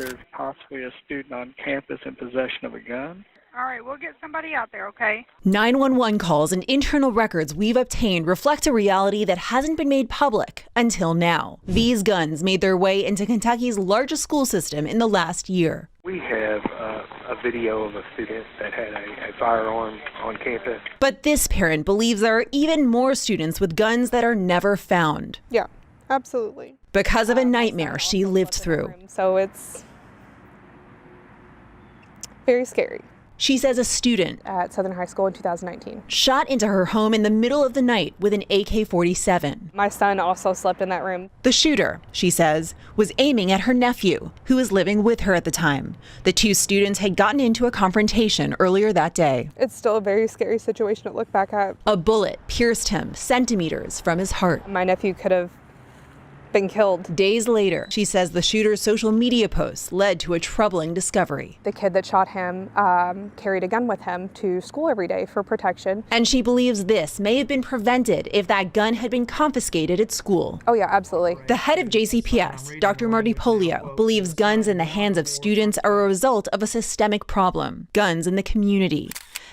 there's possibly a student on campus in possession of a gun. All right, we'll get somebody out there, okay? 911 calls and internal records we've obtained reflect a reality that hasn't been made public until now. These guns made their way into Kentucky's largest school system in the last year. We have a video of a student that had a firearm on campus. But this parent believes there are even more students with guns that are never found. Yeah, absolutely. Because of a nightmare she lived through. So it's very scary. She says a student At Southern High School in 2019. shot into her home in the middle of the night with an AK-47. My son also slept in that room. The shooter, she says, was aiming at her nephew, who was living with her at the time. The two students had gotten into a confrontation earlier that day. It's still a very scary situation to look back at. A bullet pierced him centimeters from his heart. My nephew could have been killed. Days later, she says the shooter's social media posts led to a troubling discovery. The kid that shot him carried a gun with him to school every day for protection. And she believes this may have been prevented if that gun had been confiscated at school. Oh yeah, absolutely. The head of JCPS, Dr. Marty Pollio, believes guns in the hands of students are a result of a systemic problem, guns in the community.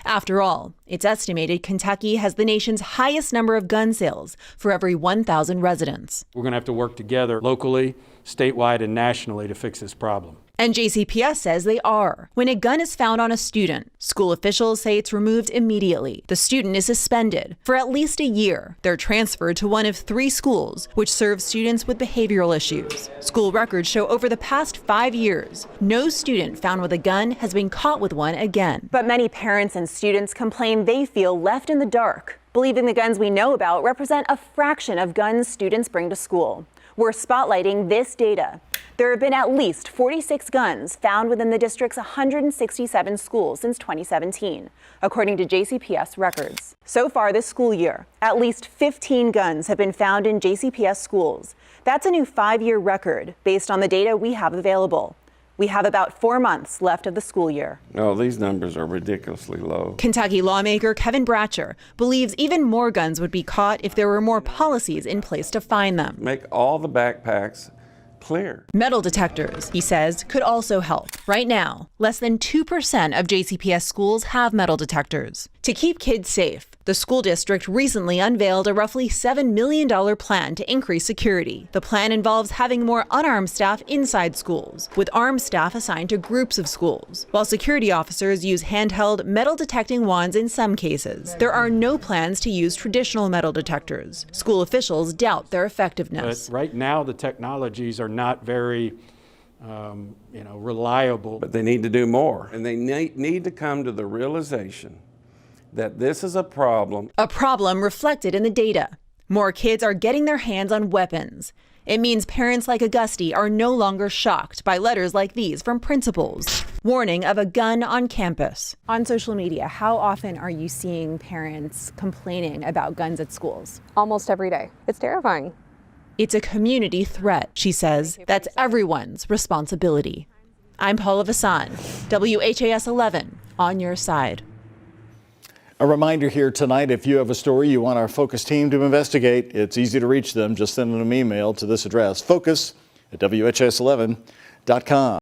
After all, it's estimated Kentucky has the nation's highest number of gun sales for every 1,000 residents. We're going to have to work together locally, statewide, and nationally to fix this problem. And JCPS says they are. When a gun is found on a student, school officials say it's removed immediately. The student is suspended for at least a year. They're transferred to one of 3 schools, which serve students with behavioral issues. School records show over the past 5 years, no student found with a gun has been caught with one again. But many parents and students complain they feel left in the dark, believing the guns we know about represent a fraction of guns students bring to school. We're spotlighting this data. There have been at least 46 guns found within the district's 167 schools since 2017, according to JCPS records. So far this school year, at least 15 guns have been found in JCPS schools. That's a new 5-year record based on the data we have available. We have about 4 months left of the school year. No, these numbers are ridiculously low. Kentucky lawmaker Kevin Bratcher believes even more guns would be caught if there were more policies in place to find them. Make all the backpacks clear. Metal detectors, he says, could also help. Right now, less than 2% of JCPS schools have metal detectors. To keep kids safe, the school district recently unveiled a roughly $7 million plan to increase security. The plan involves having more unarmed staff inside schools, with armed staff assigned to groups of schools, while security officers use handheld metal detecting wands in some cases. There are no plans to use traditional metal detectors. School officials doubt their effectiveness. But right now, the technologies are not very reliable. But they need to do more. And they need to come to the realization that this is a problem. A problem reflected in the data. More kids are getting their hands on weapons. It means parents like Auguste are no longer shocked by letters like these from principals, warning of a gun on campus. On social media, how often are you seeing parents complaining about guns at schools? Almost every day. It's terrifying. It's a community threat, she says. That's everyone's responsibility. I'm Paula Vasan, WHAS 11, on your side. A reminder here tonight, if you have a story you want our Focus team to investigate, it's easy to reach them. Just send them an email to this address, focus@WHAS11.com.